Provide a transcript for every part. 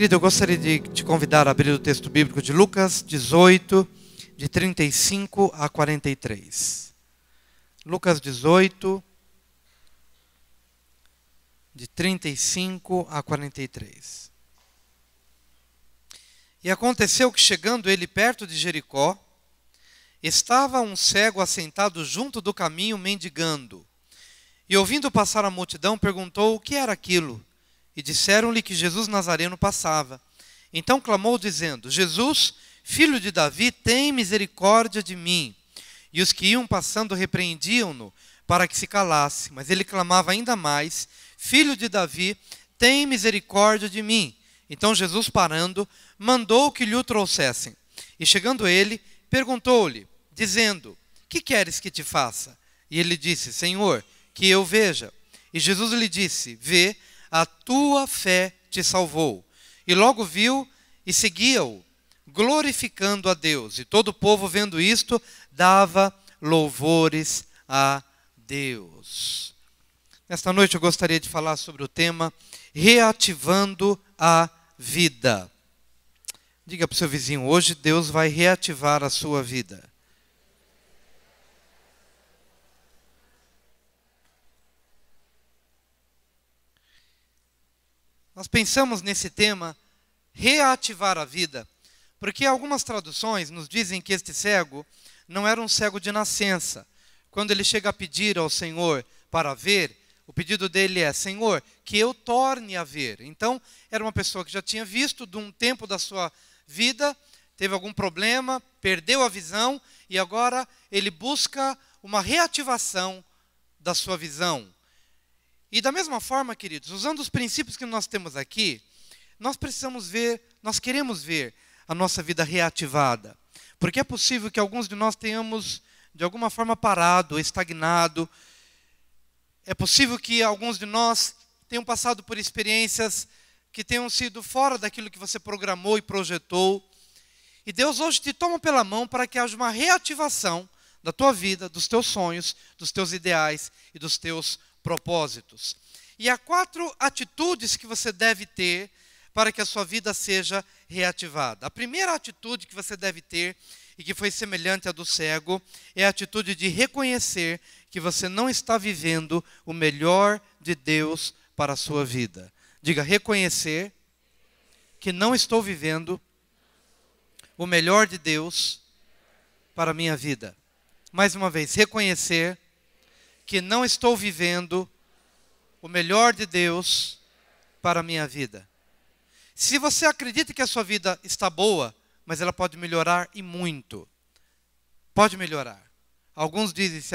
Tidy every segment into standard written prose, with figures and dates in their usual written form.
Querido, eu gostaria de te convidar a abrir o texto bíblico de Lucas 18, de 35 a 43. Lucas 18, de 35 a 43. E aconteceu que, chegando ele perto de Jericó, estava um cego assentado junto do caminho, mendigando. E ouvindo passar a multidão, perguntou o que era aquilo. E disseram-lhe que Jesus Nazareno passava. Então clamou, dizendo: Jesus, filho de Davi, tem misericórdia de mim. E os que iam passando repreendiam-no para que se calasse. Mas ele clamava ainda mais: Filho de Davi, tem misericórdia de mim. Então Jesus, parando, mandou que lhe o trouxessem. E chegando ele, perguntou-lhe, dizendo: Que queres que te faça? E ele disse: Senhor, que eu veja. E Jesus lhe disse: Vê, a tua fé te salvou. E logo viu e seguia-o, glorificando a Deus. E todo o povo, vendo isto, dava louvores a Deus. Nesta noite eu gostaria de falar sobre o tema reativando a vida. Diga para o seu vizinho: hoje Deus vai reativar a sua vida. Nós pensamos nesse tema, reativar a vida, porque algumas traduções nos dizem que este cego não era um cego de nascença. Quando ele chega a pedir ao Senhor para ver, o pedido dele é: Senhor, que eu torne a ver. Então, era uma pessoa que já tinha visto de um tempo da sua vida, teve algum problema, perdeu a visão, e agora ele busca uma reativação da sua visão. E da mesma forma, queridos, usando os princípios que nós temos aqui, nós precisamos ver, nós queremos ver a nossa vida reativada. Porque é possível que alguns de nós tenhamos, de alguma forma, parado, estagnado. É possível que alguns de nós tenham passado por experiências que tenham sido fora daquilo que você programou e projetou. E Deus hoje te toma pela mão para que haja uma reativação da tua vida, dos teus sonhos, dos teus ideais e dos teus propósitos. E há 4 atitudes que você deve ter para que a sua vida seja reativada. A primeira atitude que você deve ter, e que foi semelhante à do cego, é a atitude de reconhecer que você não está vivendo o melhor de Deus para a sua vida. Diga: reconhecer que não estou vivendo o melhor de Deus para a minha vida. Mais uma vez, reconhecer que não estou vivendo o melhor de Deus para a minha vida. Se você acredita que a sua vida está boa, mas ela pode melhorar e muito. Pode melhorar. Alguns dizem, se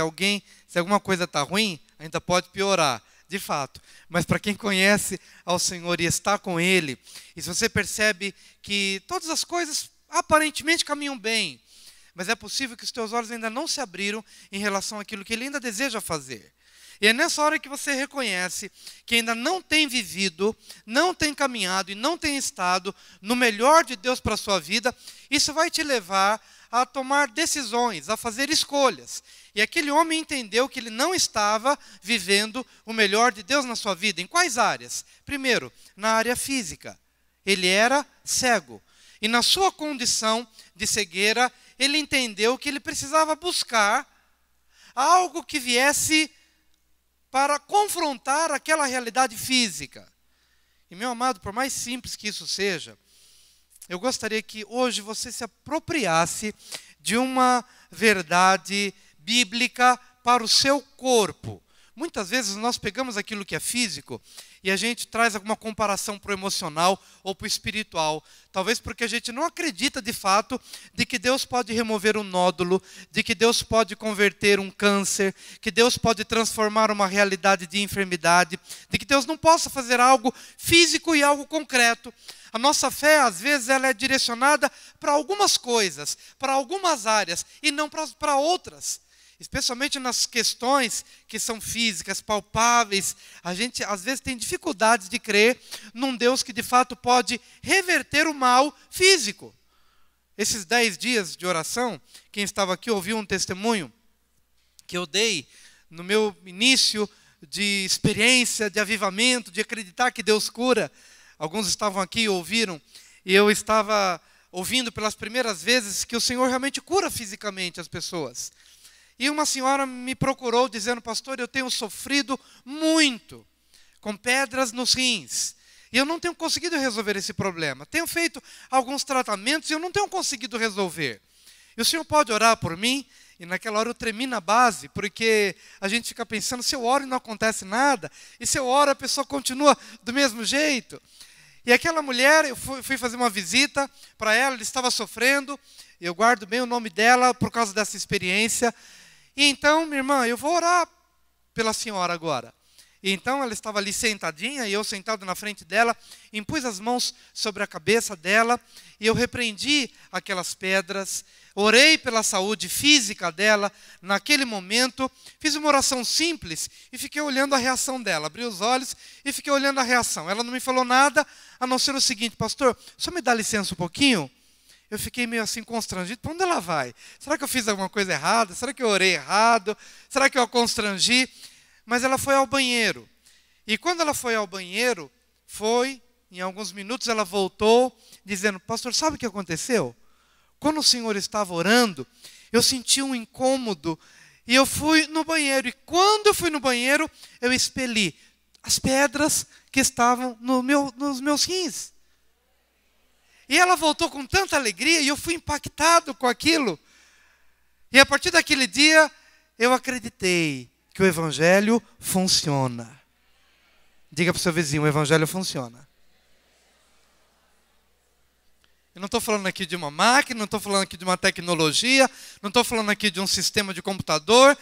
alguma coisa está ruim, ainda pode piorar. De fato. Mas para quem conhece ao Senhor e está com Ele, e se você percebe que todas as coisas aparentemente caminham bem, mas é possível que os teus olhos ainda não se abriram em relação àquilo que Ele ainda deseja fazer. E é nessa hora que você reconhece que ainda não tem vivido, não tem caminhado e não tem estado no melhor de Deus para a sua vida. Isso vai te levar a tomar decisões, a fazer escolhas. E aquele homem entendeu que ele não estava vivendo o melhor de Deus na sua vida. Em quais áreas? Primeiro, na área física. Ele era cego. E na sua condição de cegueira, ele entendeu que ele precisava buscar algo que viesse para confrontar aquela realidade física. E, meu amado, por mais simples que isso seja, eu gostaria que hoje você se apropriasse de uma verdade bíblica para o seu corpo. Muitas vezes nós pegamos aquilo que é físico e a gente traz alguma comparação para o emocional ou para o espiritual. Talvez porque a gente não acredita de fato de que Deus pode remover um nódulo, de que Deus pode converter um câncer, que Deus pode transformar uma realidade de enfermidade, de que Deus não possa fazer algo físico e algo concreto. A nossa fé, às vezes, ela é direcionada para algumas coisas, para algumas áreas e não para outras. Especialmente nas questões que são físicas, palpáveis, a gente às vezes tem dificuldades de crer num Deus que de fato pode reverter o mal físico. Esses 10 dias de oração, quem estava aqui ouviu um testemunho que eu dei no meu início de experiência, de avivamento, de acreditar que Deus cura. Alguns estavam aqui e ouviram, e eu estava ouvindo pelas primeiras vezes que o Senhor realmente cura fisicamente as pessoas. E uma senhora me procurou dizendo: pastor, eu tenho sofrido muito com pedras nos rins. E eu não tenho conseguido resolver esse problema. Tenho feito alguns tratamentos e eu não tenho conseguido resolver. E o senhor pode orar por mim? E naquela hora eu tremi na base, porque a gente fica pensando, se eu oro e não acontece nada, e se eu oro a pessoa continua do mesmo jeito. E aquela mulher, eu fui fazer uma visita para ela, ela estava sofrendo, eu guardo bem o nome dela por causa dessa experiência. E então, minha irmã, eu vou orar pela senhora agora. E então ela estava ali sentadinha, e eu sentado na frente dela, impus as mãos sobre a cabeça dela, e eu repreendi aquelas pedras, orei pela saúde física dela naquele momento, fiz uma oração simples e fiquei olhando a reação dela. Abri os olhos e fiquei olhando a reação. Ela não me falou nada, a não ser o seguinte: pastor, só me dá licença um pouquinho? Eu fiquei meio assim constrangido. Para onde ela vai? Será que eu fiz alguma coisa errada? Será que eu orei errado? Será que eu a constrangi? Mas ela foi ao banheiro. E quando ela foi ao banheiro, em alguns minutos ela voltou dizendo: pastor, sabe o que aconteceu? Quando o senhor estava orando, eu senti um incômodo e eu fui no banheiro. E quando eu fui no banheiro, eu expeli as pedras que estavam nos meus rins. E ela voltou com tanta alegria e eu fui impactado com aquilo. E a partir daquele dia, eu acreditei que o Evangelho funciona. Diga para o seu vizinho: o Evangelho funciona. Eu não estou falando aqui de uma máquina, não estou falando aqui de uma tecnologia, não estou falando aqui de um sistema de computador.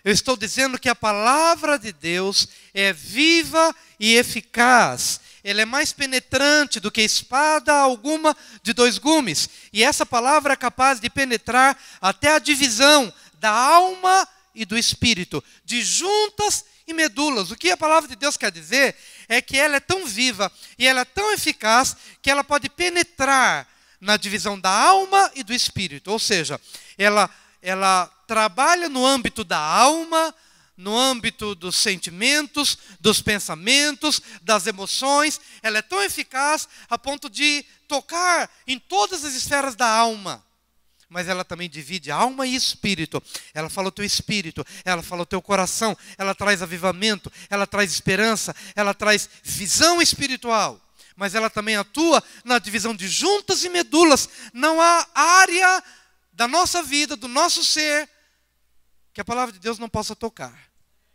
Eu estou dizendo que a palavra de Deus é viva e eficaz. Ela é mais penetrante do que espada alguma de 2 gumes. E essa palavra é capaz de penetrar até a divisão da alma e do espírito, de juntas e medulas. O que a palavra de Deus quer dizer é que ela é tão viva e ela é tão eficaz que ela pode penetrar na divisão da alma e do espírito. Ou seja, ela trabalha no âmbito da alma, no âmbito dos sentimentos, dos pensamentos, das emoções. Ela é tão eficaz a ponto de tocar em todas as esferas da alma. Mas ela também divide alma e espírito. Ela fala o teu espírito, ela fala o teu coração, ela traz avivamento, ela traz esperança, ela traz visão espiritual. Mas ela também atua na divisão de juntas e medulas. Não há área da nossa vida, do nosso ser, que a palavra de Deus não possa tocar,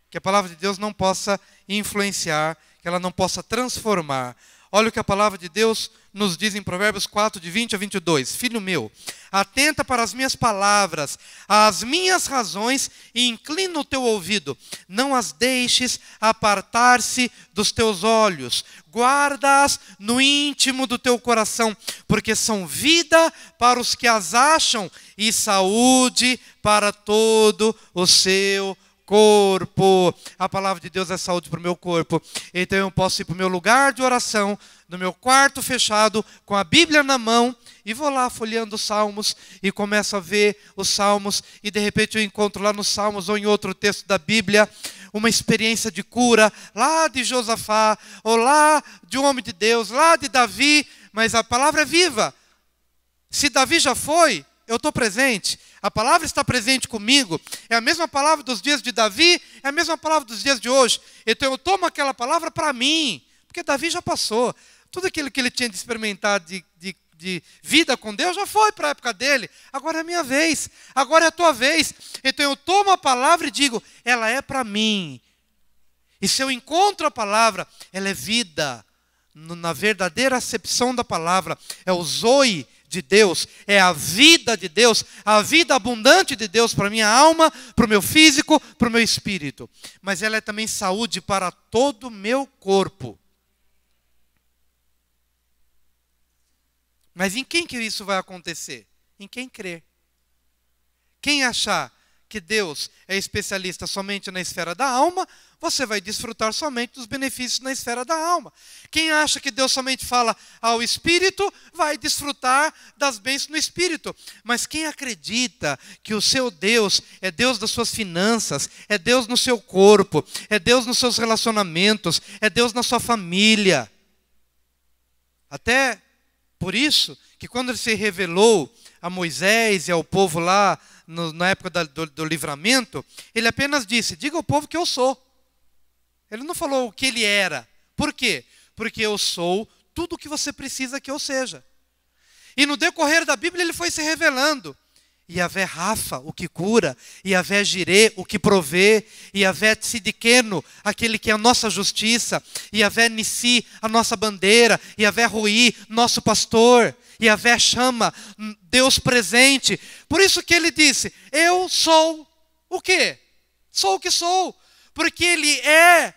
que a palavra de Deus não possa influenciar, que ela não possa transformar. Olha o que a palavra de Deus nos diz em Provérbios 4, de 20 a 22. Filho meu, atenta para as minhas palavras, às minhas razões, e inclina o teu ouvido. Não as deixes apartar-se dos teus olhos. Guarda-as no íntimo do teu coração, porque são vida para os que as acham e saúde para todo o seu corpo. A palavra de Deus é saúde para o meu corpo. Então eu posso ir para o meu lugar de oração, no meu quarto fechado, com a Bíblia na mão, e vou lá folheando os Salmos, e começo a ver os Salmos, e de repente eu encontro lá nos Salmos, ou em outro texto da Bíblia, uma experiência de cura, lá de Josafá, ou lá de um homem de Deus, lá de Davi, mas a palavra é viva. Se Davi já foi, eu estou presente. A palavra está presente comigo. É a mesma palavra dos dias de Davi, é a mesma palavra dos dias de hoje. Então eu tomo aquela palavra para mim, porque Davi já passou. Tudo aquilo que ele tinha de experimentar de vida com Deus já foi para a época dele. Agora é a minha vez, agora é a tua vez. Então eu tomo a palavra e digo: ela é para mim. E se eu encontro a palavra, ela é vida. Na verdadeira acepção da palavra, é o zoe de Deus, é a vida de Deus, a vida abundante de Deus para a minha alma, para o meu físico, para o meu espírito. Mas ela é também saúde para todo o meu corpo. Mas em quem que isso vai acontecer? Em quem crer. Quem achar que Deus é especialista somente na esfera da alma, você vai desfrutar somente dos benefícios na esfera da alma. Quem acha que Deus somente fala ao espírito, vai desfrutar das bênçãos no espírito. Mas quem acredita que o seu Deus é Deus das suas finanças, é Deus no seu corpo, é Deus nos seus relacionamentos, é Deus na sua família, Até por isso que quando ele se revelou a Moisés e ao povo lá, na época do livramento, ele apenas disse, diga ao povo que eu sou. Ele não falou o que ele era. Por quê? Porque eu sou tudo o que você precisa que eu seja. E no decorrer da Bíblia ele foi se revelando. Yahvé Rafa, o que cura, Yahvé Jirê, o que provê, Yahvé Tzidkenu, aquele que é a nossa justiça, Yahvé Nissi, a nossa bandeira, Yahvé Ruí, nosso pastor, Yahvé Chama, Deus presente. Por isso que ele disse, eu sou o quê? Sou o que sou, porque ele é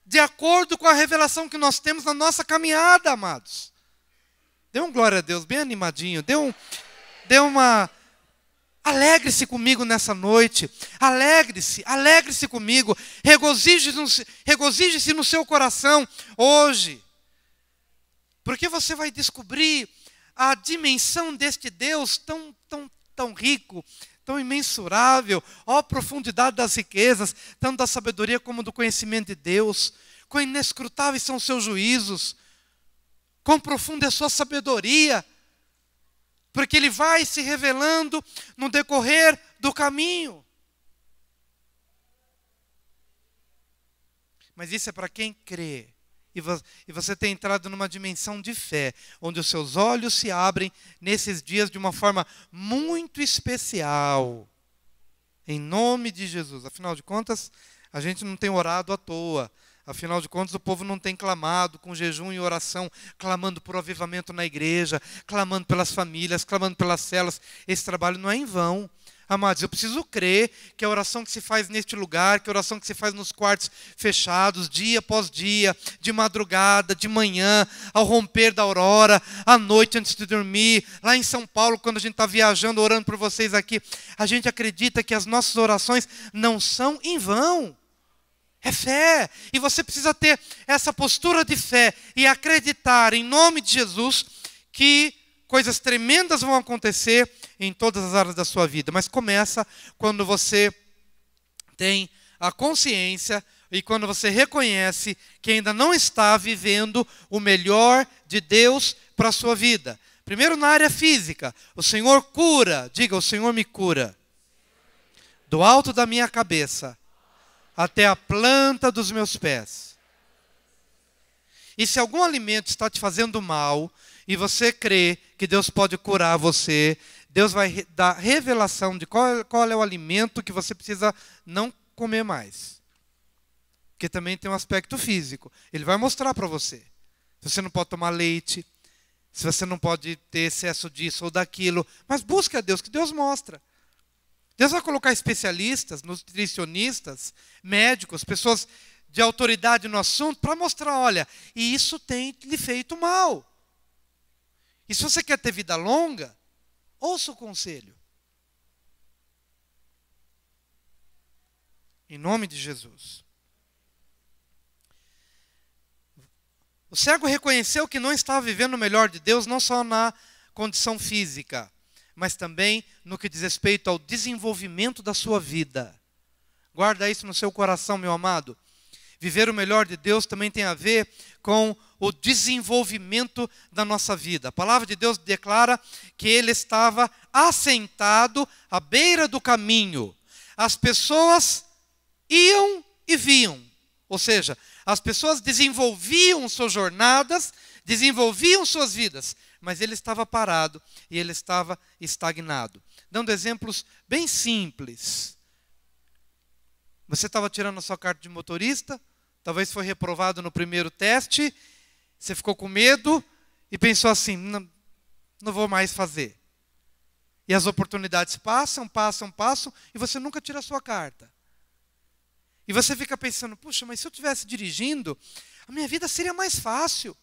de acordo com a revelação que nós temos na nossa caminhada, amados. Dê um glória a Deus, bem animadinho, dê uma... Alegre-se comigo nessa noite, alegre-se comigo, regozije-se no seu coração hoje, porque você vai descobrir a dimensão deste Deus tão rico, tão imensurável, ó profundidade das riquezas, tanto da sabedoria como do conhecimento de Deus, quão inescrutáveis são os seus juízos, quão profunda é a sua sabedoria, porque ele vai se revelando no decorrer do caminho. Mas isso é para quem crê. E você tem entrado numa dimensão de fé, onde os seus olhos se abrem nesses dias de uma forma muito especial. Em nome de Jesus. Afinal de contas, a gente não tem orado à toa. Afinal de contas, o povo não tem clamado com jejum e oração, clamando por avivamento na igreja, clamando pelas famílias, clamando pelas células. Esse trabalho não é em vão. Amados, eu preciso crer que a oração que se faz neste lugar, que a oração que se faz nos quartos fechados, dia após dia, de madrugada, de manhã, ao romper da aurora, à noite antes de dormir, lá em São Paulo, quando a gente está viajando, orando por vocês aqui, a gente acredita que as nossas orações não são em vão. É fé, e você precisa ter essa postura de fé e acreditar em nome de Jesus que coisas tremendas vão acontecer em todas as áreas da sua vida. Mas começa quando você tem a consciência e quando você reconhece que ainda não está vivendo o melhor de Deus para a sua vida. Primeiro na área física, o Senhor cura, diga, o Senhor me cura, do alto da minha cabeça até a planta dos meus pés. E se algum alimento está te fazendo mal, e você crê que Deus pode curar você, Deus vai dar revelação de qual é o alimento que você precisa não comer mais. Porque também tem um aspecto físico. Ele vai mostrar para você. Se você não pode tomar leite, se você não pode ter excesso disso ou daquilo, mas busque a Deus, que Deus mostra. Deus vai colocar especialistas, nutricionistas, médicos, pessoas de autoridade no assunto para mostrar, olha, e isso tem lhe feito mal. E se você quer ter vida longa, ouça o conselho. Em nome de Jesus. O cego reconheceu que não estava vivendo o melhor de Deus, não só na condição física, mas também no que diz respeito ao desenvolvimento da sua vida. Guarda isso no seu coração, meu amado. Viver o melhor de Deus também tem a ver com o desenvolvimento da nossa vida. A palavra de Deus declara que ele estava assentado à beira do caminho. As pessoas iam e vinham. Ou seja, as pessoas desenvolviam suas jornadas, desenvolviam suas vidas, mas ele estava parado e ele estava estagnado. Dando exemplos bem simples. Você estava tirando a sua carta de motorista, talvez foi reprovado no primeiro teste, você ficou com medo e pensou assim, não vou mais fazer. E as oportunidades passam, e você nunca tira a sua carta. E você fica pensando, puxa, mas se eu estivesse dirigindo, a minha vida seria mais fácil.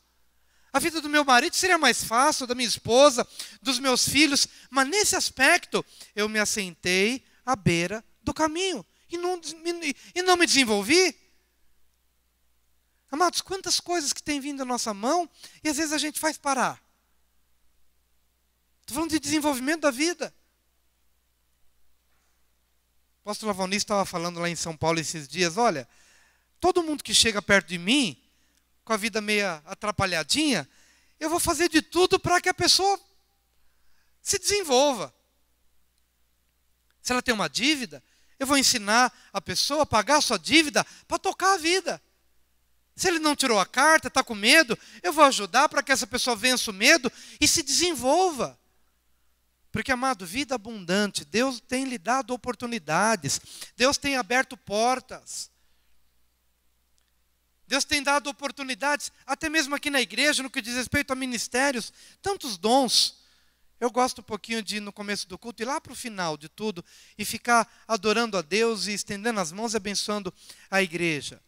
A vida do meu marido seria mais fácil, da minha esposa, dos meus filhos. Mas nesse aspecto, eu me assentei à beira do caminho. E não me desenvolvi. Amados, quantas coisas que têm vindo à nossa mão e às vezes a gente faz parar. Estou falando de desenvolvimento da vida. O apóstolo Lavoni estava falando lá em São Paulo esses dias, olha, todo mundo que chega perto de mim, com a vida meio atrapalhadinha, eu vou fazer de tudo para que a pessoa se desenvolva. Se ela tem uma dívida, eu vou ensinar a pessoa a pagar a sua dívida para tocar a vida. Se ele não tirou a carta, está com medo, eu vou ajudar para que essa pessoa vença o medo e se desenvolva. Porque, amado, vida abundante, Deus tem lhe dado oportunidades, Deus tem aberto portas. Deus tem dado oportunidades, até mesmo aqui na igreja, no que diz respeito a ministérios, tantos dons. Eu gosto um pouquinho de ir no começo do culto, ir lá para o final de tudo, e ficar adorando a Deus e estendendo as mãos e abençoando a igreja.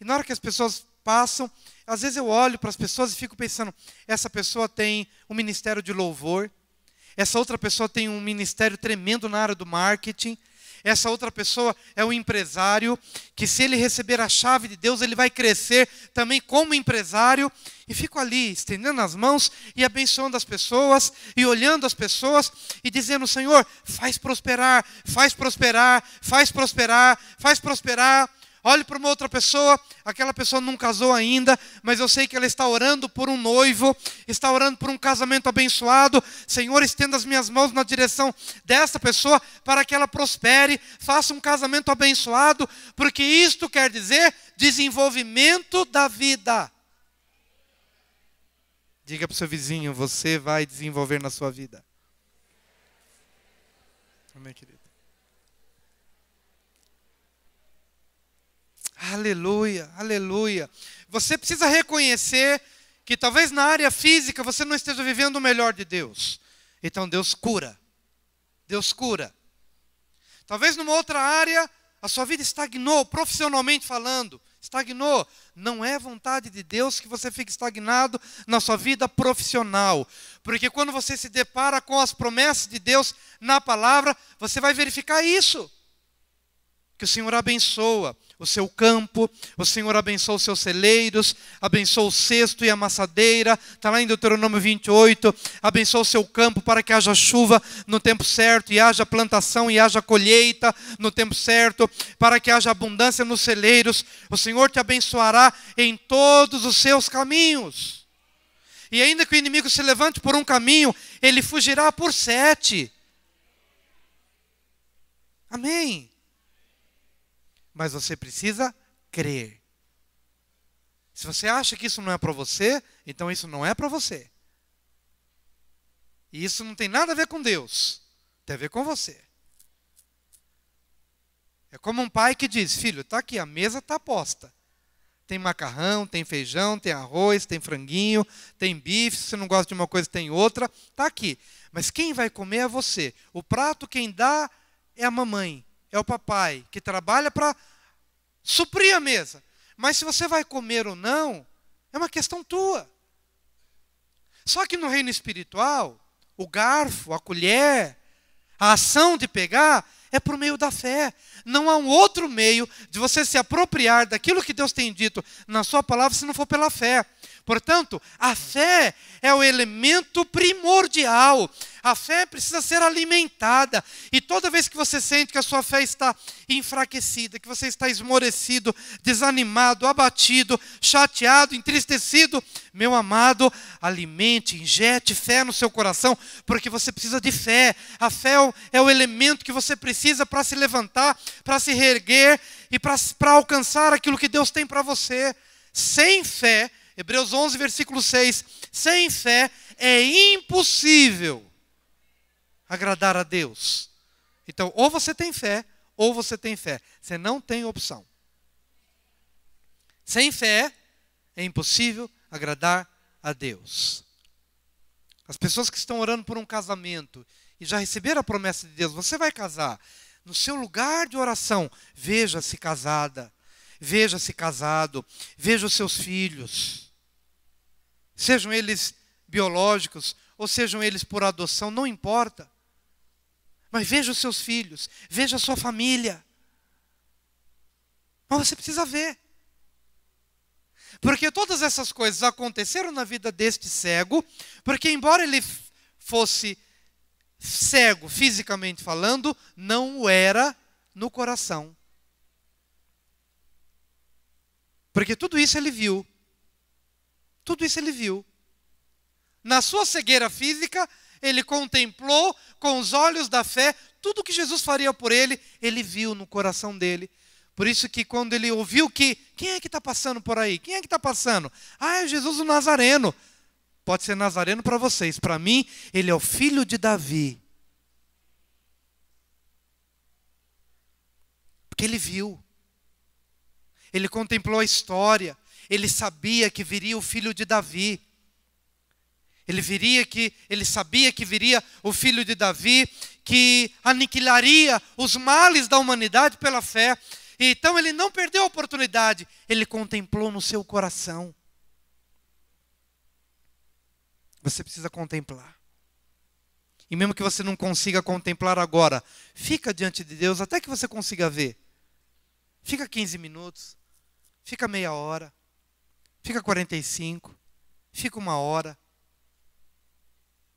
E na hora que as pessoas passam, às vezes eu olho para as pessoas e fico pensando, essa pessoa tem um ministério de louvor, essa outra pessoa tem um ministério tremendo na área do marketing, essa outra pessoa é um empresário, que se ele receber a chave de Deus, ele vai crescer também como empresário. E fico ali, estendendo as mãos e abençoando as pessoas, e olhando as pessoas, e dizendo, Senhor, faz prosperar, faz prosperar, faz prosperar, faz prosperar. Olhe para uma outra pessoa, aquela pessoa não casou ainda, mas eu sei que ela está orando por um noivo, está orando por um casamento abençoado. Senhor, estenda as minhas mãos na direção dessa pessoa para que ela prospere, faça um casamento abençoado, porque isto quer dizer desenvolvimento da vida. Diga para o seu vizinho, você vai desenvolver na sua vida. Amém, querido. Aleluia, aleluia. Você precisa reconhecer que talvez na área física você não esteja vivendo o melhor de Deus. Então Deus cura. Deus cura. Talvez numa outra área a sua vida estagnou, profissionalmente falando. Estagnou. Não é vontade de Deus que você fique estagnado na sua vida profissional. Porque quando você se depara com as promessas de Deus na palavra, você vai verificar isso. Que o Senhor abençoa o seu campo, o Senhor abençoa os seus celeiros, abençoa o cesto e a amassadeira, está lá em Deuteronômio 28, abençoa o seu campo para que haja chuva no tempo certo, e haja plantação e haja colheita no tempo certo, para que haja abundância nos celeiros. O Senhor te abençoará em todos os seus caminhos. E ainda que o inimigo se levante por um caminho, ele fugirá por 7. Amém. Mas você precisa crer. Se você acha que isso não é para você, então isso não é para você. E isso não tem nada a ver com Deus, tem a ver com você. É como um pai que diz, filho, está aqui, a mesa está posta. Tem macarrão, tem feijão, tem arroz, tem franguinho, tem bife, se você não gosta de uma coisa tem outra, está aqui. Mas quem vai comer é você. O prato quem dá é a mamãe. É o papai, que trabalha para suprir a mesa. Mas se você vai comer ou não, é uma questão tua. Só que no reino espiritual, o garfo, a colher, a ação de pegar, é por meio da fé. Não há um outro meio de você se apropriar daquilo que Deus tem dito na sua palavra, se não for pela fé. Portanto, a fé é o elemento primordial. A fé precisa ser alimentada. E toda vez que você sente que a sua fé está enfraquecida, que você está esmorecido, desanimado, abatido, chateado, entristecido, meu amado, alimente, injete fé no seu coração, porque você precisa de fé. A fé é o elemento que você precisa para se levantar, para se reerguer e para alcançar aquilo que Deus tem para você. Sem fé, Hebreus 11, versículo 6, sem fé é impossível agradar a Deus. Então, ou você tem fé, ou você tem fé. Você não tem opção. Sem fé é impossível agradar a Deus. As pessoas que estão orando por um casamento e já receberam a promessa de Deus, você vai casar. No seu lugar de oração, veja-se casada, veja-se casado, veja os seus filhos. Sejam eles biológicos ou sejam eles por adoção, não importa. Mas veja os seus filhos, veja a sua família. Mas você precisa ver. Porque todas essas coisas aconteceram na vida deste cego, porque embora ele fosse cego fisicamente falando, não o era no coração. Porque tudo isso ele viu. Tudo isso ele viu. Na sua cegueira física, ele contemplou com os olhos da fé tudo o que Jesus faria por ele, ele viu no coração dele. Por isso que quando ele ouviu que, quem é que está passando por aí? Quem é que está passando? Ah, é Jesus o Nazareno. Pode ser Nazareno para vocês, para mim, ele é o filho de Davi. Porque ele viu. Ele contemplou a história. Ele sabia que viria o filho de Davi. Ele sabia que viria o filho de Davi, que aniquilaria os males da humanidade pela fé. Então ele não perdeu a oportunidade, ele contemplou no seu coração. Você precisa contemplar. E mesmo que você não consiga contemplar agora, fica diante de Deus até que você consiga ver. Fica 15 minutos, fica meia hora, fica 45, fica uma hora.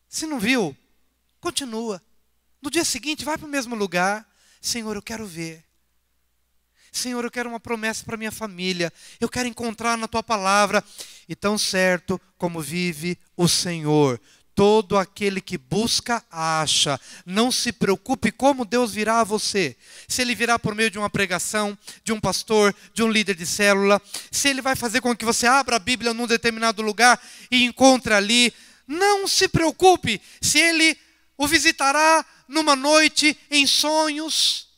Se não viu, continua. No dia seguinte, vai para o mesmo lugar. Senhor, eu quero ver. Senhor, eu quero uma promessa para minha família. Eu quero encontrar na Tua palavra. E tão certo como vive o Senhor, todo aquele que busca, acha. Não se preocupe como Deus virá a você. Se Ele virá por meio de uma pregação, de um pastor, de um líder de célula. Se Ele vai fazer com que você abra a Bíblia num determinado lugar e encontre ali. Não se preocupe se Ele o visitará numa noite em sonhos.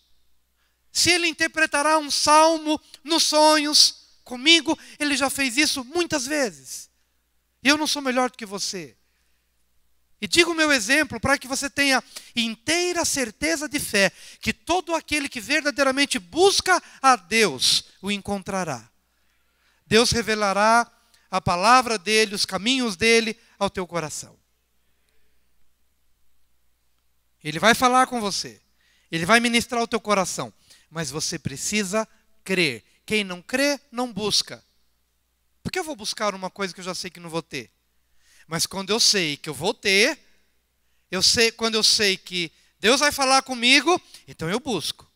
Se Ele interpretará um salmo nos sonhos. Comigo, Ele já fez isso muitas vezes. Eu não sou melhor do que você. E digo o meu exemplo para que você tenha inteira certeza de fé que todo aquele que verdadeiramente busca a Deus o encontrará. Deus revelará a palavra dEle, os caminhos dEle ao teu coração. Ele vai falar com você. Ele vai ministrar o teu coração. Mas você precisa crer. Quem não crê, não busca. Por que eu vou buscar uma coisa que eu já sei que não vou ter? Mas quando eu sei que eu vou ter, quando eu sei que Deus vai falar comigo, então eu busco.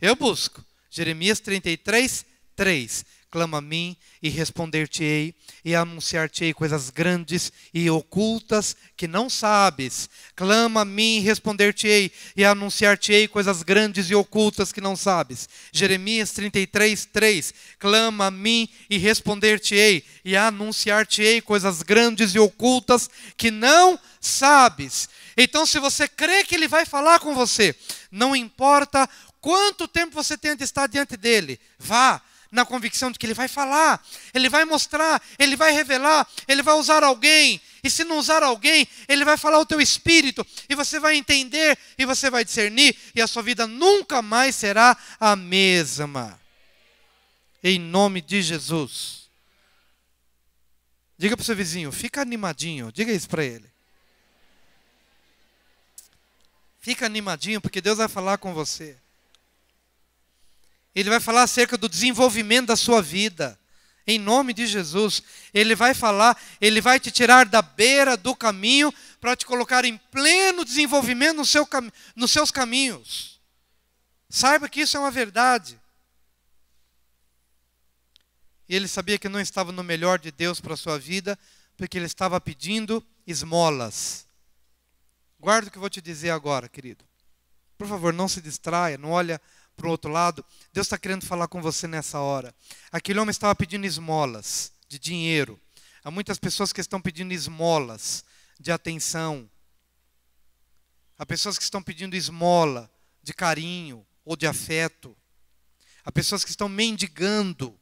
Eu busco. Jeremias 33, 3. Clama a mim e responder-te-ei e anunciar-te-ei coisas grandes e ocultas que não sabes. Clama a mim e responder-te-ei e anunciar-te-ei coisas grandes e ocultas que não sabes. Jeremias 33, 3. Clama a mim e responder-te-ei e anunciar-te-ei coisas grandes e ocultas que não sabes. Então, se você crê que Ele vai falar com você, não importa quanto tempo você tenha de estar diante dEle, vá na convicção de que Ele vai falar, Ele vai mostrar, Ele vai revelar, Ele vai usar alguém. E se não usar alguém, Ele vai falar o teu espírito. E você vai entender, e você vai discernir. E a sua vida nunca mais será a mesma. Em nome de Jesus. Diga para o seu vizinho, fica animadinho. Diga isso para ele. Fica animadinho, porque Deus vai falar com você. Ele vai falar acerca do desenvolvimento da sua vida. Em nome de Jesus. Ele vai falar, Ele vai te tirar da beira do caminho para te colocar em pleno desenvolvimento nos seus caminhos. Saiba que isso é uma verdade. E ele sabia que não estava no melhor de Deus para a sua vida, porque ele estava pedindo esmolas. Guarda o que eu vou te dizer agora, querido. Por favor, não se distraia, não olha para o outro lado. Deus está querendo falar com você nessa hora. Aquele homem estava pedindo esmolas de dinheiro. Há muitas pessoas que estão pedindo esmolas de atenção. Há pessoas que estão pedindo esmola de carinho ou de afeto. Há pessoas que estão mendigando,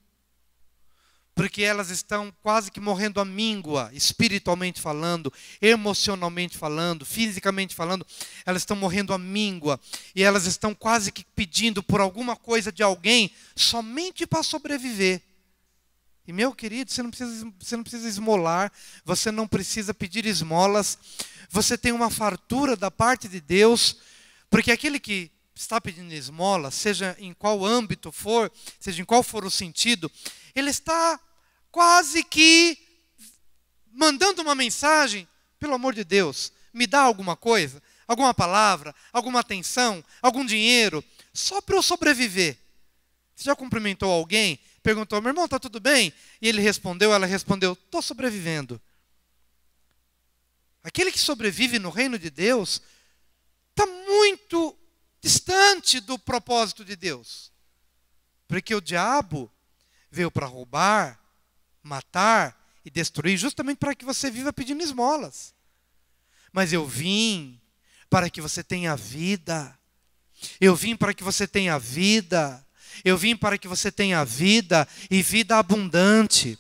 porque elas estão quase que morrendo à míngua, espiritualmente falando, emocionalmente falando, fisicamente falando, elas estão morrendo à míngua, e elas estão quase que pedindo por alguma coisa de alguém, somente para sobreviver. E meu querido, você não precisa esmolar, você não precisa pedir esmolas, você tem uma fartura da parte de Deus, porque aquele que está pedindo esmola, seja em qual âmbito for, seja em qual for o sentido, ele está quase que mandando uma mensagem, pelo amor de Deus, me dá alguma coisa, alguma palavra, alguma atenção, algum dinheiro, só para eu sobreviver. Você já cumprimentou alguém? Perguntou, meu irmão, está tudo bem? E ele respondeu, ela respondeu, estou sobrevivendo. Aquele que sobrevive no reino de Deus está muito distante do propósito de Deus. Porque o diabo veio para roubar, matar e destruir, justamente para que você viva pedindo esmolas. Mas eu vim para que você tenha vida. Eu vim para que você tenha vida. Eu vim para que você tenha vida e vida abundante.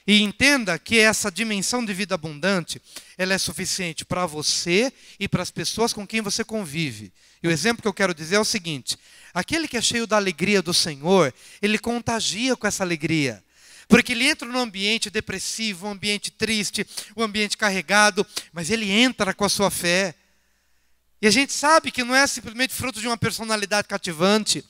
E entenda que essa dimensão de vida abundante, ela é suficiente para você e para as pessoas com quem você convive. E o exemplo que eu quero dizer é o seguinte: aquele que é cheio da alegria do Senhor, ele contagia com essa alegria. Porque ele entra num ambiente depressivo, um ambiente triste, um ambiente carregado, mas ele entra com a sua fé. E a gente sabe que não é simplesmente fruto de uma personalidade cativante.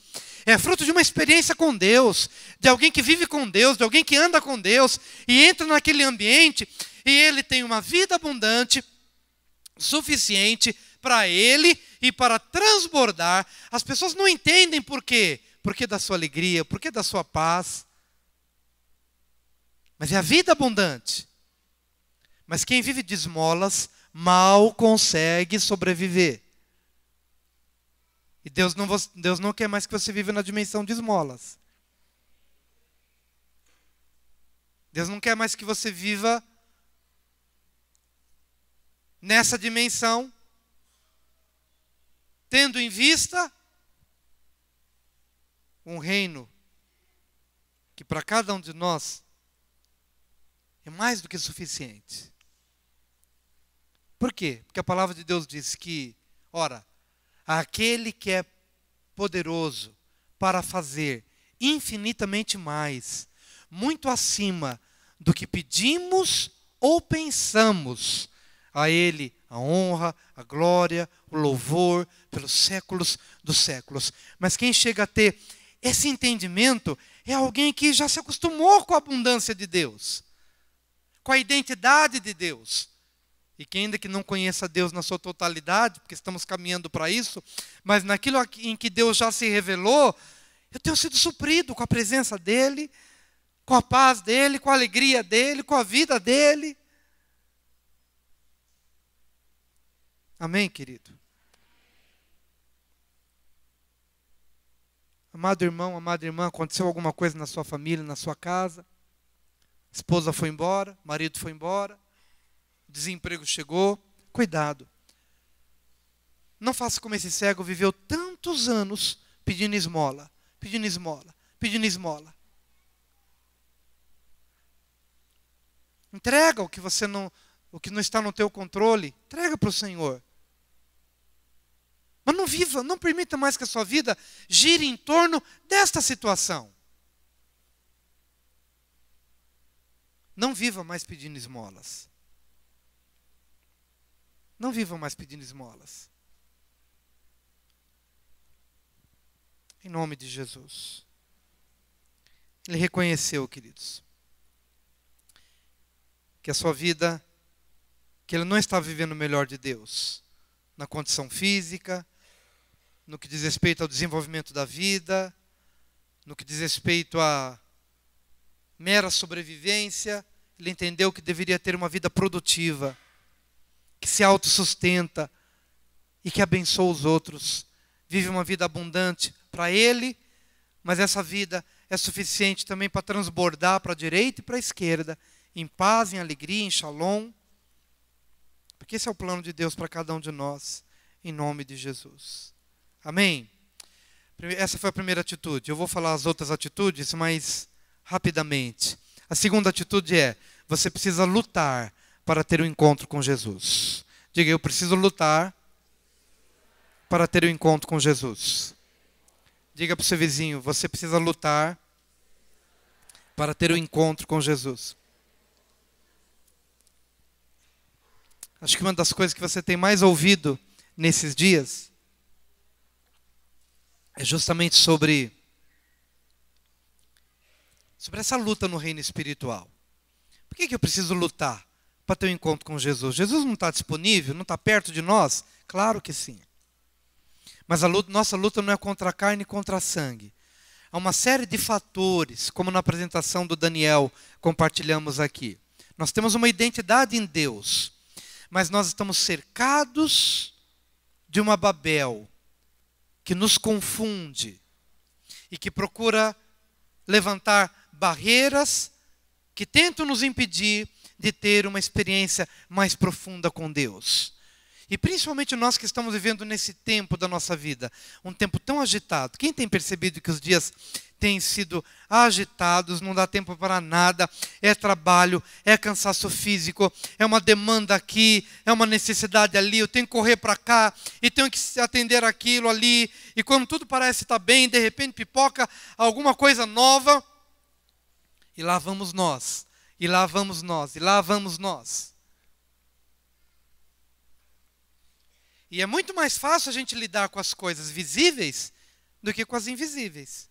É fruto de uma experiência com Deus, de alguém que vive com Deus, de alguém que anda com Deus, e entra naquele ambiente, e ele tem uma vida abundante, suficiente para ele e para transbordar. As pessoas não entendem por quê. Por que da sua alegria, por que da sua paz. Mas é a vida abundante. Mas quem vive de esmolas, mal consegue sobreviver. E Deus não quer mais que você viva na dimensão de esmolas. Deus não quer mais que você viva nessa dimensão, tendo em vista um reino que para cada um de nós é mais do que suficiente. Por quê? Porque a palavra de Deus diz que, ora, aquele que é poderoso para fazer infinitamente mais, muito acima do que pedimos ou pensamos, a Ele a honra, a glória, o louvor pelos séculos dos séculos. Mas quem chega a ter esse entendimento é alguém que já se acostumou com a abundância de Deus, com a identidade de Deus. E que ainda que não conheça Deus na sua totalidade, porque estamos caminhando para isso, mas naquilo em que Deus já se revelou, eu tenho sido suprido com a presença dEle, com a paz dEle, com a alegria dEle, com a vida dEle. Amém, querido? Amado irmão, amada irmã, aconteceu alguma coisa na sua família, na sua casa? Esposa foi embora, marido foi embora, desemprego chegou, cuidado. Não faça como esse cego viveu tantos anos pedindo esmola, pedindo esmola, pedindo esmola. Entrega o que não está no teu controle, entrega para o Senhor. Mas não viva, não permita mais que a sua vida gire em torno desta situação. Não viva mais pedindo esmolas. Não vivam mais pedindo esmolas. Em nome de Jesus. Ele reconheceu, queridos, que a sua vida, que ele não estava vivendo o melhor de Deus, na condição física, no que diz respeito ao desenvolvimento da vida, no que diz respeito à mera sobrevivência. Ele entendeu que deveria ter uma vida produtiva, que se autossustenta e que abençoa os outros. Vive uma vida abundante para ele, mas essa vida é suficiente também para transbordar para a direita e para a esquerda, em paz, em alegria, em shalom. Porque esse é o plano de Deus para cada um de nós, em nome de Jesus. Amém? Essa foi a primeira atitude. Eu vou falar as outras atitudes, mas rapidamente. A segunda atitude é: você precisa lutar para ter um encontro com Jesus. Diga, eu preciso lutar para ter um encontro com Jesus. Diga para o seu vizinho, você precisa lutar para ter um encontro com Jesus. Acho que uma das coisas que você tem mais ouvido nesses dias é justamente sobre essa luta no reino espiritual. Por que eu preciso lutar para ter um encontro com Jesus? Jesus não está disponível, não está perto de nós? Claro que sim. Mas nossa luta não é contra a carne e contra a sangue. Há uma série de fatores, como na apresentação do Daniel compartilhamos aqui. Nós temos uma identidade em Deus, mas nós estamos cercados de uma Babel que nos confunde e que procura levantar barreiras que tentam nos impedir de ter uma experiência mais profunda com Deus. E principalmente nós que estamos vivendo nesse tempo da nossa vida, um tempo tão agitado. Quem tem percebido que os dias têm sido agitados, não dá tempo para nada, é trabalho, é cansaço físico, é uma demanda aqui, é uma necessidade ali, eu tenho que correr para cá, e tenho que atender aquilo ali, e quando tudo parece estar bem, de repente pipoca alguma coisa nova, e lá vamos nós, e lá vamos nós, e lá vamos nós. E é muito mais fácil a gente lidar com as coisas visíveis do que com as invisíveis.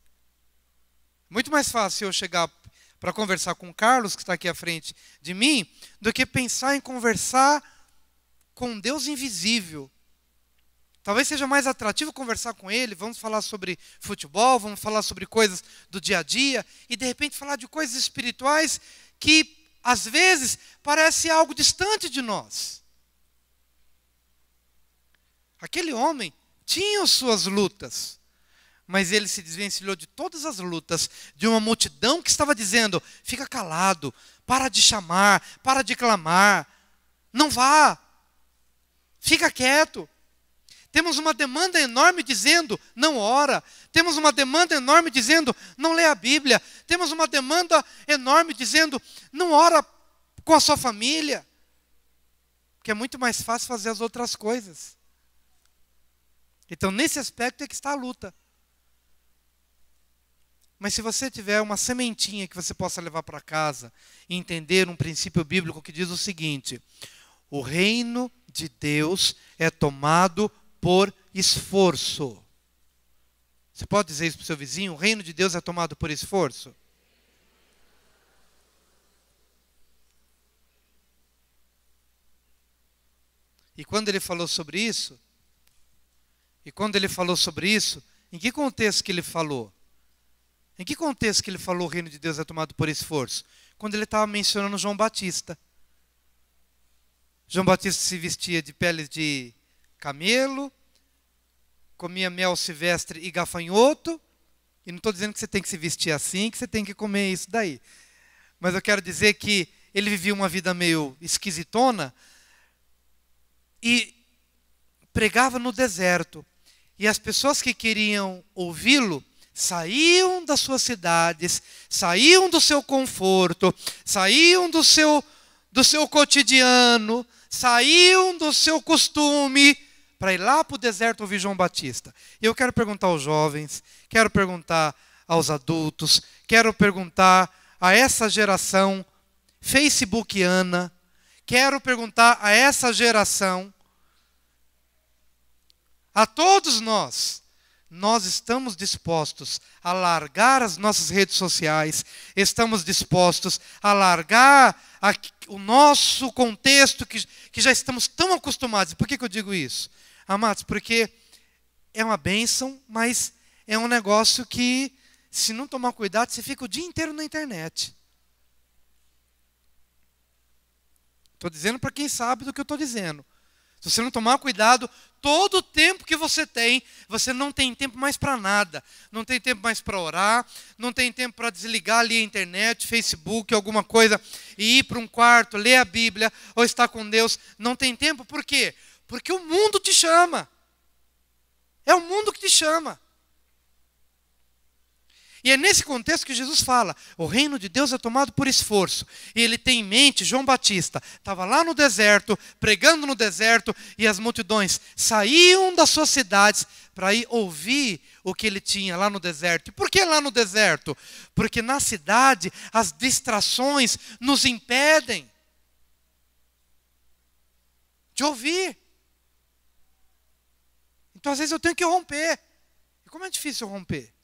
Muito mais fácil eu chegar para conversar com o Carlos, que está aqui à frente de mim, do que pensar em conversar com Deus invisível. Talvez seja mais atrativo conversar com Ele, vamos falar sobre futebol, vamos falar sobre coisas do dia a dia, e de repente falar de coisas espirituais que, às vezes, parece algo distante de nós. Aquele homem tinha suas lutas, mas ele se desvencilhou de todas as lutas, de uma multidão que estava dizendo, fica calado, para de chamar, para de clamar, não vá, fica quieto. Temos uma demanda enorme dizendo, não ora. Temos uma demanda enorme dizendo, não lê a Bíblia. Temos uma demanda enorme dizendo, não ora com a sua família. Porque é muito mais fácil fazer as outras coisas. Então, nesse aspecto é que está a luta. Mas se você tiver uma sementinha que você possa levar para casa e entender um princípio bíblico que diz o seguinte: o reino de Deus é tomado por esforço. Você pode dizer isso para o seu vizinho? O reino de Deus é tomado por esforço? E quando ele falou sobre isso, em que contexto que ele falou? Em que contexto que ele falou o reino de Deus é tomado por esforço? Quando ele estava mencionando João Batista. João Batista se vestia de peles de camelo, comia mel silvestre e gafanhoto, e não estou dizendo que você tem que se vestir assim, que você tem que comer isso daí. Mas eu quero dizer que ele vivia uma vida meio esquisitona e pregava no deserto. E as pessoas que queriam ouvi-lo saíam das suas cidades, saíam do seu conforto, saíam do seu cotidiano, saíam do seu costume para ir lá para o deserto ouvir João Batista. E eu quero perguntar aos jovens, quero perguntar aos adultos, quero perguntar a essa geração facebookiana, quero perguntar a essa geração, a todos nós estamos dispostos a largar as nossas redes sociais, estamos dispostos a largar o nosso contexto que já estamos tão acostumados. Por que eu digo isso? Amados, porque é uma bênção, mas é um negócio que, se não tomar cuidado, você fica o dia inteiro na internet. Estou dizendo para quem sabe do que eu estou dizendo. Se você não tomar cuidado, todo o tempo que você tem, você não tem tempo mais para nada. Não tem tempo mais para orar, não tem tempo para desligar ali a internet, Facebook, alguma coisa, e ir para um quarto, ler a Bíblia, ou estar com Deus. Não tem tempo, por quê? Porque o mundo te chama. É o mundo que te chama. E é nesse contexto que Jesus fala, o reino de Deus é tomado por esforço. E ele tem em mente, João Batista, estava lá no deserto, pregando no deserto, e as multidões saíam das suas cidades para ir ouvir o que ele tinha lá no deserto. E por que lá no deserto? Porque na cidade as distrações nos impedem de ouvir. Então às vezes eu tenho que romper. E como é difícil romper?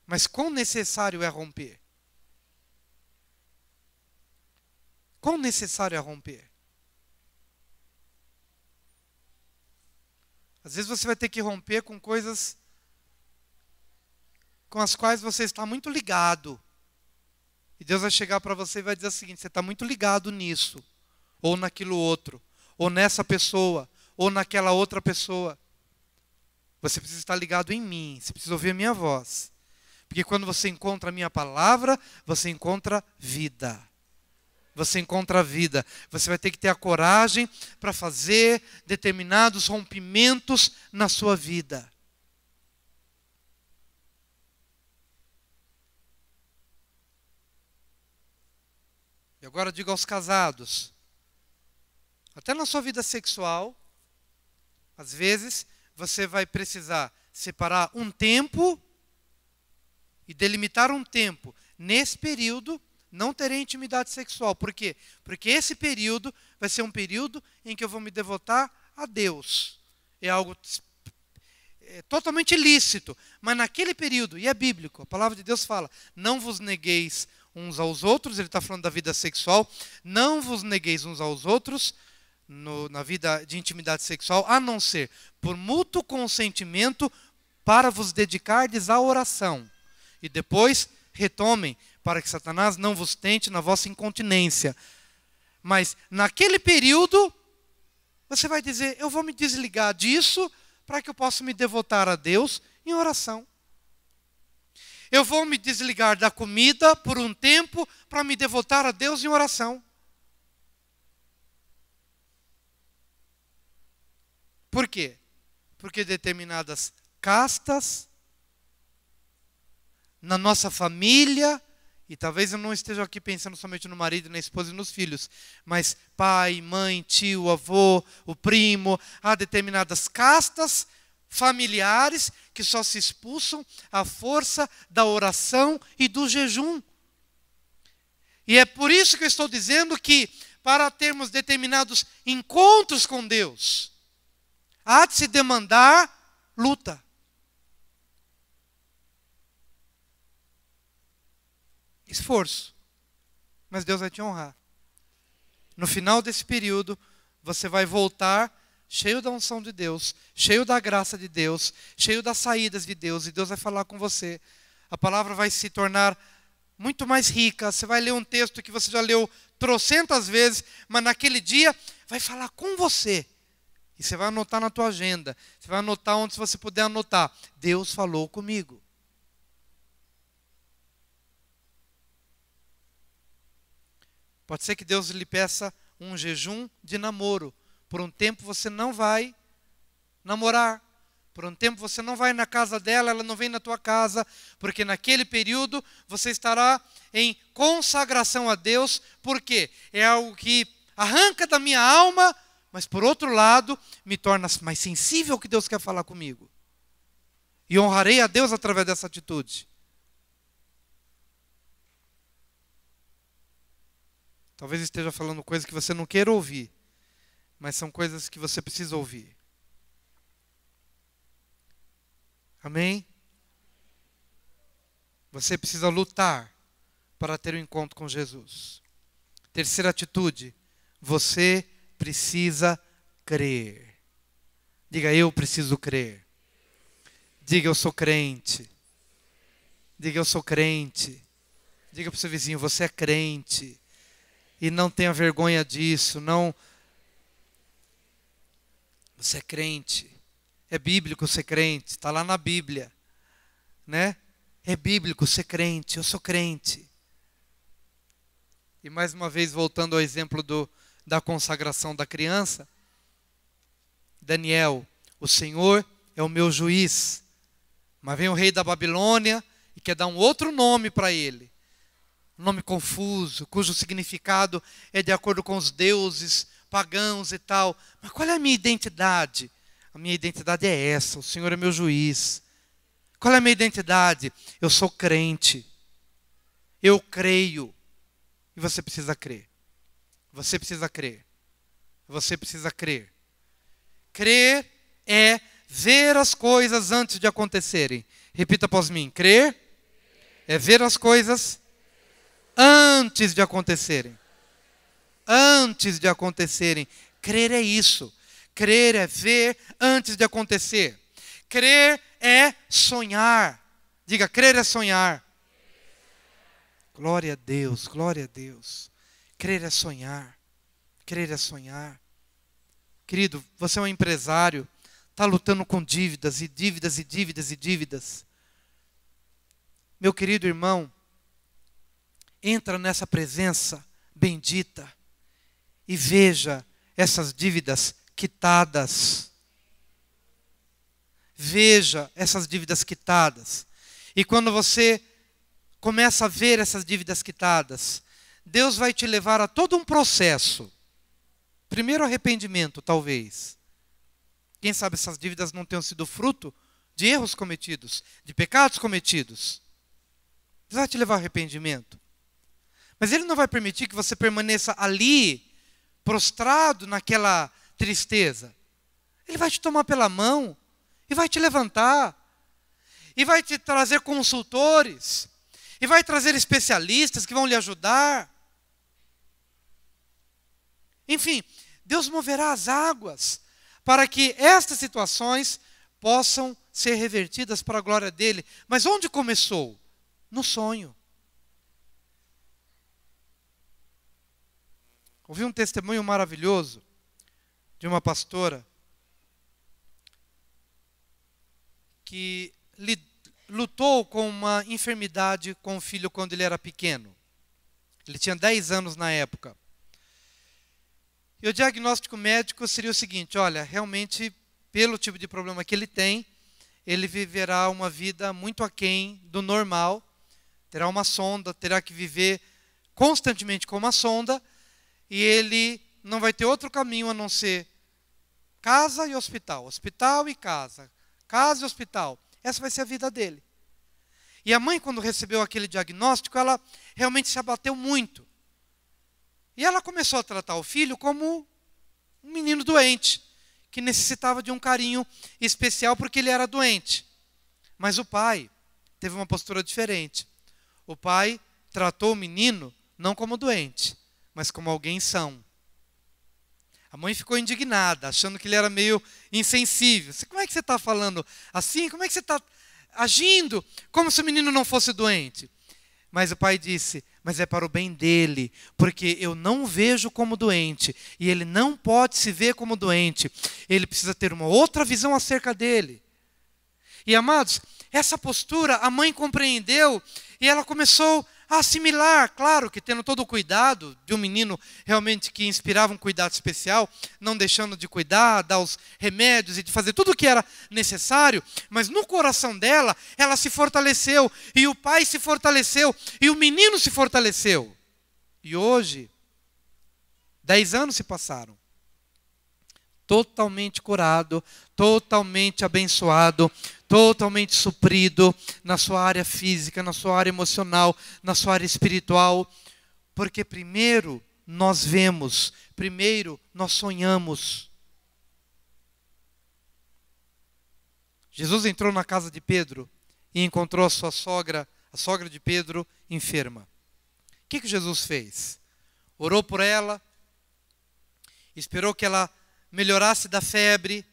Mas quão necessário é romper? Quão necessário é romper? Às vezes você vai ter que romper com coisas com as quais você está muito ligado. E Deus vai chegar para você e vai dizer o seguinte: você está muito ligado nisso. ou naquilo outro, ou nessa pessoa, ou naquela outra pessoa. Você precisa estar ligado em mim, você precisa ouvir a minha voz. Porque quando você encontra a minha palavra, você encontra vida. Você encontra a vida. Você vai ter que ter a coragem para fazer determinados rompimentos na sua vida. E agora digo aos casados, até na sua vida sexual, às vezes você vai precisar separar um tempo e delimitar um tempo. Nesse período, não terei intimidade sexual. Por quê? Porque esse período vai ser um período em que eu vou me devotar a Deus. É algo totalmente ilícito. Mas naquele período, e é bíblico, a palavra de Deus fala, não vos negueis uns aos outros, ele está falando da vida sexual, não vos negueis uns aos outros, na vida de intimidade sexual, a não ser por mútuo consentimento para vos dedicardes à oração. E depois retomem, para que Satanás não vos tente na vossa incontinência. Mas naquele período, você vai dizer, eu vou me desligar disso para que eu possa me devotar a Deus em oração. Eu vou me desligar da comida por um tempo para me devotar a Deus em oração. Por quê? Porque determinadas castas na nossa família, e talvez eu não esteja aqui pensando somente no marido, na esposa e nos filhos, mas pai, mãe, tio, avô, o primo, há determinadas castas familiares que só se expulsam à força da oração e do jejum. E é por isso que eu estou dizendo que, para termos determinados encontros com Deus, há de se demandar luta. Esforço. Mas Deus vai te honrar. No final desse período, você vai voltar cheio da unção de Deus, cheio da graça de Deus, cheio das saídas de Deus, e Deus vai falar com você. A palavra vai se tornar muito mais rica. Você vai ler um texto que você já leu trocentas vezes, mas naquele dia vai falar com você. E você vai anotar na tua agenda. Você vai anotar onde você puder anotar. Deus falou comigo. Pode ser que Deus lhe peça um jejum de namoro. Por um tempo você não vai namorar. Por um tempo você não vai na casa dela, ela não vem na tua casa. Porque naquele período você estará em consagração a Deus. Por quê? É algo que arranca da minha alma, mas por outro lado, me torna mais sensível ao que Deus quer falar comigo. E honrarei a Deus através dessa atitude. Talvez esteja falando coisas que você não queira ouvir, mas são coisas que você precisa ouvir. Amém? Você precisa lutar para ter um encontro com Jesus. Terceira atitude, você precisa crer. Diga, eu preciso crer. Diga, eu sou crente. Diga, eu sou crente. Diga para o seu vizinho, você é crente. E não tenha vergonha disso. Não. Você é crente. É bíblico ser crente. Está lá na Bíblia. Né? É bíblico ser crente. Eu sou crente. E mais uma vez, voltando ao exemplo da consagração da criança. Daniel, o Senhor é o meu juiz. Mas vem o rei da Babilônia e quer dar um outro nome para ele. Um nome confuso, cujo significado é de acordo com os deuses pagãos e tal. Mas qual é a minha identidade? A minha identidade é essa, o Senhor é meu juiz. Qual é a minha identidade? Eu sou crente. Eu creio. E você precisa crer. Você precisa crer. Você precisa crer. Crer é ver as coisas antes de acontecerem. Repita após mim. Crer é ver as coisas antes de acontecerem. Antes de acontecerem. Crer é isso. Crer é ver antes de acontecer. Crer é sonhar. Diga, crer é sonhar. Glória a Deus, glória a Deus. Crer é sonhar. Crer é sonhar. Querido, você é um empresário, está lutando com dívidas e dívidas e dívidas e dívidas. Meu querido irmão, entra nessa presença bendita e veja essas dívidas quitadas. Veja essas dívidas quitadas. E quando você começa a ver essas dívidas quitadas, Deus vai te levar a todo um processo. Primeiro arrependimento, talvez. Quem sabe essas dívidas não tenham sido fruto de erros cometidos, de pecados cometidos. Deus vai te levar ao arrependimento. Mas Ele não vai permitir que você permaneça ali, prostrado naquela tristeza. Ele vai te tomar pela mão e vai te levantar. E vai te trazer consultores. E vai trazer especialistas que vão lhe ajudar. Enfim, Deus moverá as águas para que estas situações possam ser revertidas para a glória dEle. Mas onde começou? No sonho. Ouvi um testemunho maravilhoso de uma pastora que lutou com uma enfermidade com o filho quando ele era pequeno. Ele tinha 10 anos na época. E o diagnóstico médico seria o seguinte: olha, realmente, pelo tipo de problema que ele tem, ele viverá uma vida muito aquém do normal, terá uma sonda, terá que viver constantemente com uma sonda, e ele não vai ter outro caminho a não ser casa e hospital, hospital e casa, casa e hospital. Essa vai ser a vida dele. E a mãe, quando recebeu aquele diagnóstico, ela realmente se abateu muito. E ela começou a tratar o filho como um menino doente, que necessitava de um carinho especial porque ele era doente. Mas o pai teve uma postura diferente. O pai tratou o menino não como doente, mas como alguém são. A mãe ficou indignada, achando que ele era meio insensível. Como é que você está falando assim? Como é que você está agindo como se o menino não fosse doente? Mas o pai disse: mas é para o bem dele, porque eu não o vejo como doente, e ele não pode se ver como doente. Ele precisa ter uma outra visão acerca dele. E amados, essa postura a mãe compreendeu, e ela começou a assimilar, claro que tendo todo o cuidado de um menino realmente que inspirava um cuidado especial, não deixando de cuidar, dar os remédios e de fazer tudo o que era necessário, mas no coração dela, ela se fortaleceu, e o pai se fortaleceu, e o menino se fortaleceu. E hoje, 10 anos se passaram, totalmente curado, totalmente abençoado, totalmente suprido na sua área física, na sua área emocional, na sua área espiritual. Porque primeiro nós vemos, primeiro nós sonhamos. Jesus entrou na casa de Pedro e encontrou a sua sogra, a sogra de Pedro, enferma. O que Jesus fez? Orou por ela, esperou que ela melhorasse da febre,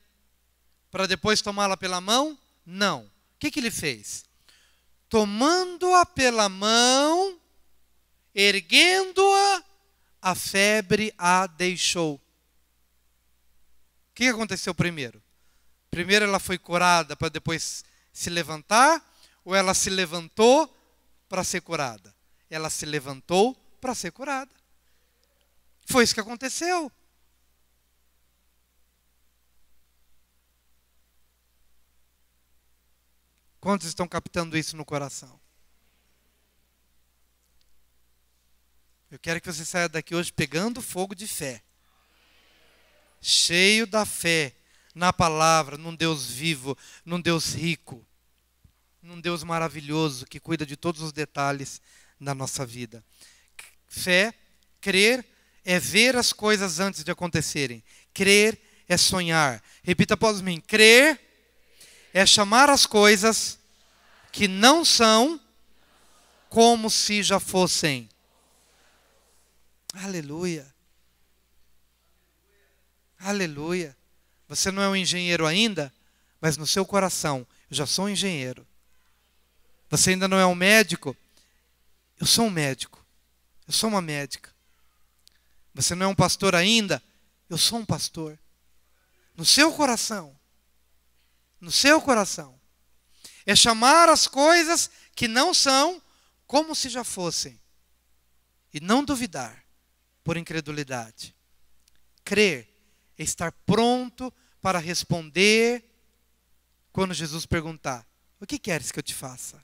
para depois tomá-la pela mão? Não. O que ele fez? Tomando-a pela mão, erguendo-a, a febre a deixou. O que aconteceu primeiro? Primeiro ela foi curada para depois se levantar, ou ela se levantou para ser curada? Ela se levantou para ser curada. Foi isso que aconteceu. Quantos estão captando isso no coração? Eu quero que você saia daqui hoje pegando fogo de fé. Cheio da fé na palavra, num Deus vivo, num Deus rico, num Deus maravilhoso que cuida de todos os detalhes da nossa vida. Fé, crer, é ver as coisas antes de acontecerem. Crer é sonhar. Repita após mim. Crer é chamar as coisas que não são como se já fossem. Aleluia. Aleluia. Você não é um engenheiro ainda, mas no seu coração, eu já sou um engenheiro. Você ainda não é um médico, eu sou um médico. Eu sou uma médica. Você não é um pastor ainda? Eu sou um pastor. No seu coração. No seu coração. É chamar as coisas que não são como se já fossem. E não duvidar por incredulidade. Crer é estar pronto para responder quando Jesus perguntar: o que queres que eu te faça?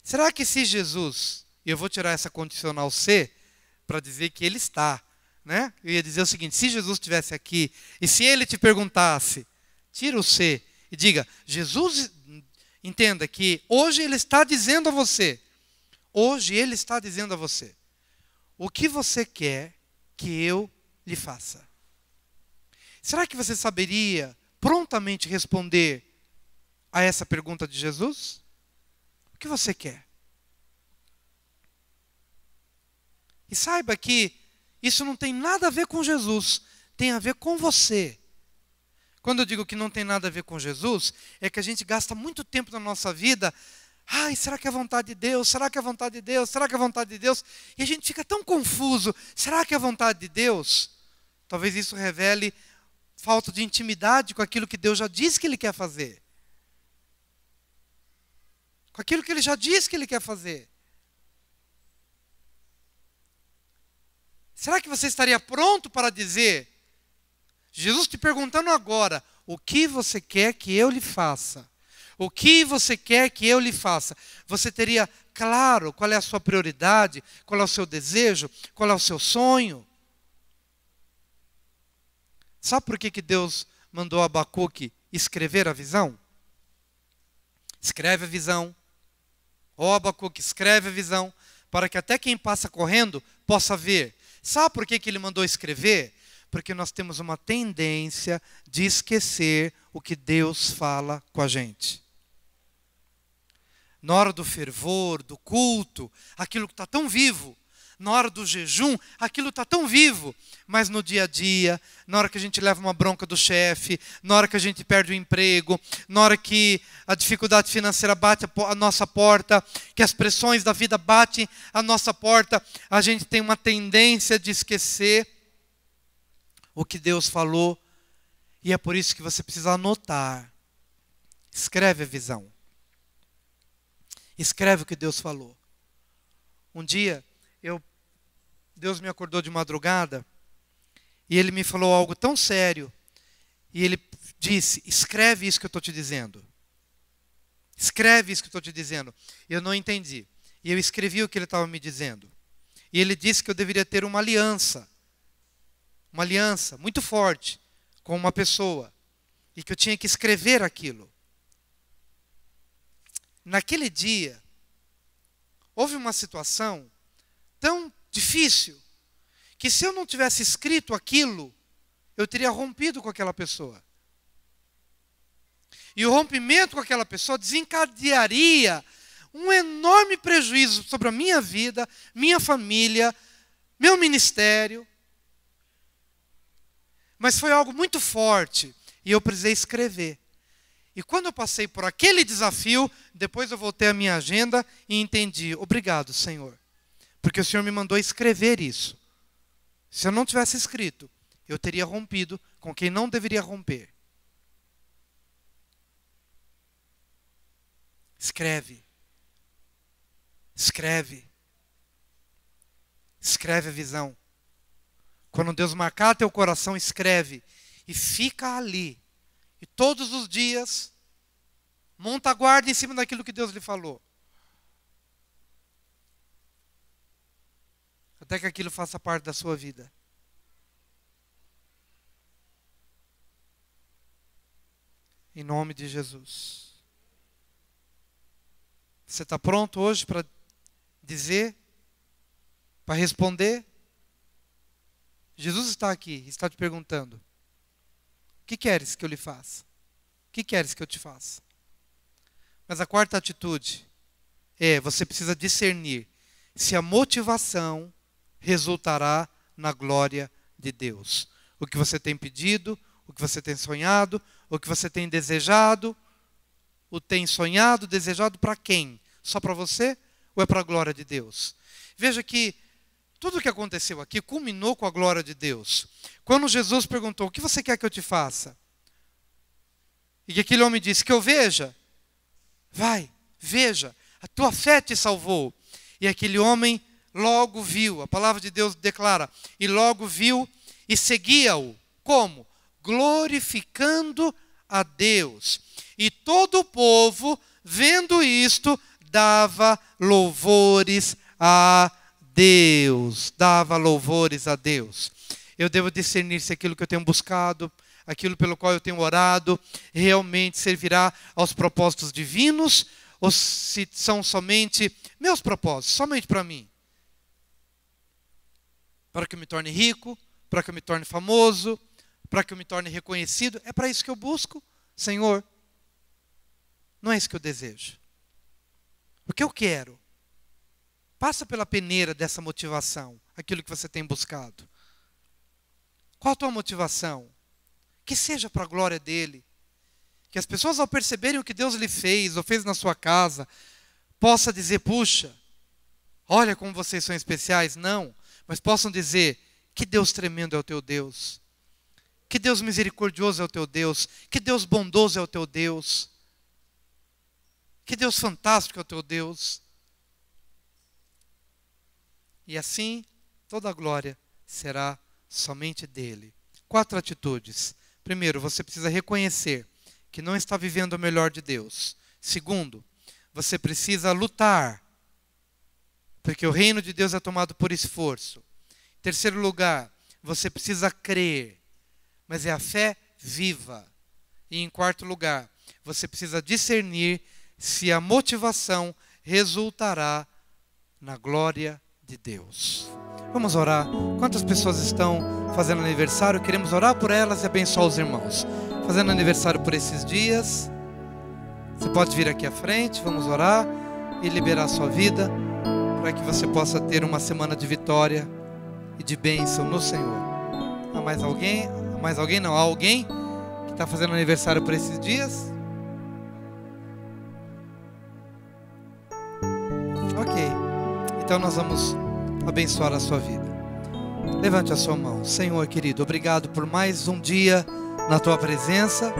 Será que se Jesus, e eu vou tirar essa condicional C para dizer que ele está, né? Eu ia dizer o seguinte: se Jesus estivesse aqui e se ele te perguntasse, tira o C e diga: Jesus, entenda que hoje ele está dizendo a você, o que você quer que eu lhe faça? Será que você saberia prontamente responder a essa pergunta de Jesus? O que você quer? E saiba que isso não tem nada a ver com Jesus, tem a ver com você. Quando eu digo que não tem nada a ver com Jesus, é que a gente gasta muito tempo na nossa vida. Ai, será que é a vontade de Deus? Será que é a vontade de Deus? Será que é a vontade de Deus? E a gente fica tão confuso. Será que é a vontade de Deus? Talvez isso revele falta de intimidade com aquilo que Deus já disse que Ele quer fazer. Com aquilo que Ele já disse que Ele quer fazer. Será que você estaria pronto para dizer, Jesus te perguntando agora, o que você quer que eu lhe faça? O que você quer que eu lhe faça? Você teria claro qual é a sua prioridade, qual é o seu desejo, qual é o seu sonho? Sabe por que Deus mandou Abacuque escrever a visão? Escreve a visão. Ó Abacuque, escreve a visão, para que até quem passa correndo possa ver. Sabe por que Ele mandou escrever? Porque nós temos uma tendência de esquecer o que Deus fala com a gente. Na hora do fervor, do culto, aquilo que está tão vivo. Na hora do jejum, aquilo está tão vivo. Mas no dia a dia, na hora que a gente leva uma bronca do chefe, na hora que a gente perde o emprego, na hora que a dificuldade financeira bate a nossa porta, que as pressões da vida batem a nossa porta, a gente tem uma tendência de esquecer o que Deus falou. E é por isso que você precisa anotar. Escreve a visão. Escreve o que Deus falou. Um dia, Deus me acordou de madrugada e Ele me falou algo tão sério. E Ele disse: escreve isso que eu estou te dizendo. Escreve isso que eu estou te dizendo. Eu não entendi. E eu escrevi o que Ele estava me dizendo. E Ele disse que eu deveria ter uma aliança muito forte com uma pessoa. E que eu tinha que escrever aquilo. Naquele dia, houve uma situação tão difícil, que se eu não tivesse escrito aquilo, eu teria rompido com aquela pessoa. E o rompimento com aquela pessoa desencadearia um enorme prejuízo sobre a minha vida, minha família, meu ministério. Mas foi algo muito forte, e eu precisei escrever. E quando eu passei por aquele desafio, depois eu voltei à minha agenda e entendi: obrigado, Senhor. Porque o Senhor me mandou escrever isso. Se eu não tivesse escrito, eu teria rompido com quem não deveria romper. Escreve. Escreve. Escreve a visão. Quando Deus marcar teu coração, escreve. E fica ali. E todos os dias, monta a guarda em cima daquilo que Deus lhe falou. Até que aquilo faça parte da sua vida. Em nome de Jesus. Você está pronto hoje para dizer? Para responder? Jesus está aqui, está te perguntando: o que queres que eu lhe faça? O que queres que eu te faça? Mas a quarta atitude é: você precisa discernir se a motivação resultará na glória de Deus. O que você tem pedido, o que você tem sonhado, o que você tem desejado, desejado para quem? Só para você ou é para a glória de Deus? Veja que tudo o que aconteceu aqui culminou com a glória de Deus. Quando Jesus perguntou, o que você quer que eu te faça? E que aquele homem disse, que eu veja. Vai, veja, a tua fé te salvou. E aquele homem logo viu, a palavra de Deus declara, e logo viu e seguia-o. Como? Glorificando a Deus. E todo o povo, vendo isto, dava louvores a Deus. Dava louvores a Deus. Eu devo discernir se aquilo que eu tenho buscado, aquilo pelo qual eu tenho orado, realmente servirá aos propósitos divinos, ou se são somente meus propósitos, somente para mim. Para que eu me torne rico, para que eu me torne famoso, para que eu me torne reconhecido. É para isso que eu busco, Senhor. Não é isso que eu desejo. O que eu quero? Passa pela peneira dessa motivação, aquilo que você tem buscado. Qual a tua motivação? Que seja para a glória dele. Que as pessoas, ao perceberem o que Deus lhe fez, ou fez na sua casa, possam dizer, puxa, olha como vocês são especiais. Não, mas possam dizer, que Deus tremendo é o teu Deus. Que Deus misericordioso é o teu Deus. Que Deus bondoso é o teu Deus. Que Deus fantástico é o teu Deus. E assim, toda a glória será somente dele. 4 atitudes. Primeiro, você precisa reconhecer que não está vivendo o melhor de Deus. Segundo, você precisa lutar, porque o reino de Deus é tomado por esforço. Em terceiro lugar, você precisa crer, mas é a fé viva. E em quarto lugar, você precisa discernir se a motivação resultará na glória de Deus. Vamos orar. Quantas pessoas estão fazendo aniversário? Queremos orar por elas e abençoar os irmãos. Fazendo aniversário por esses dias. Você pode vir aqui à frente, vamos orar e liberar a sua vida, para que você possa ter uma semana de vitória e de bênção no Senhor. Há mais alguém? Mais alguém? Não, há alguém que está fazendo aniversário por esses dias? Ok, então nós vamos abençoar a sua vida. Levante a sua mão. Senhor querido, obrigado por mais um dia na tua presença.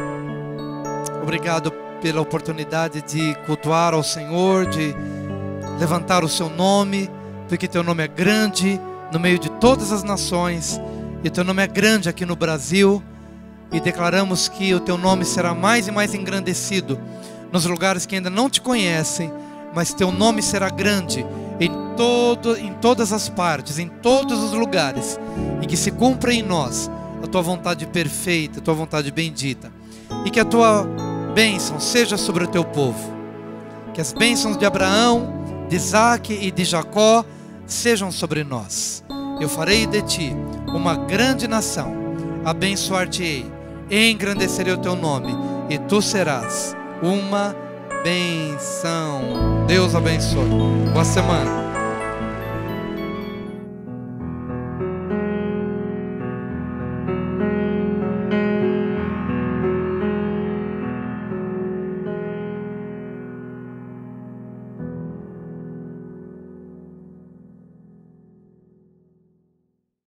Obrigado pela oportunidade de cultuar ao Senhor, de levantar o seu nome, porque teu nome é grande no meio de todas as nações, e teu nome é grande aqui no Brasil, e declaramos que o teu nome será mais e mais engrandecido nos lugares que ainda não te conhecem, mas teu nome será grande em todas as partes, em todos os lugares, e que se cumpra em nós a tua vontade perfeita, a tua vontade bendita, e que a tua bênção seja sobre o teu povo, que as bênçãos de Abraão, de Isaque e de Jacó sejam sobre nós. Eu farei de ti uma grande nação, abençoar-te-ei, engrandecerei o teu nome, e tu serás uma bênção. Deus abençoe. Boa semana.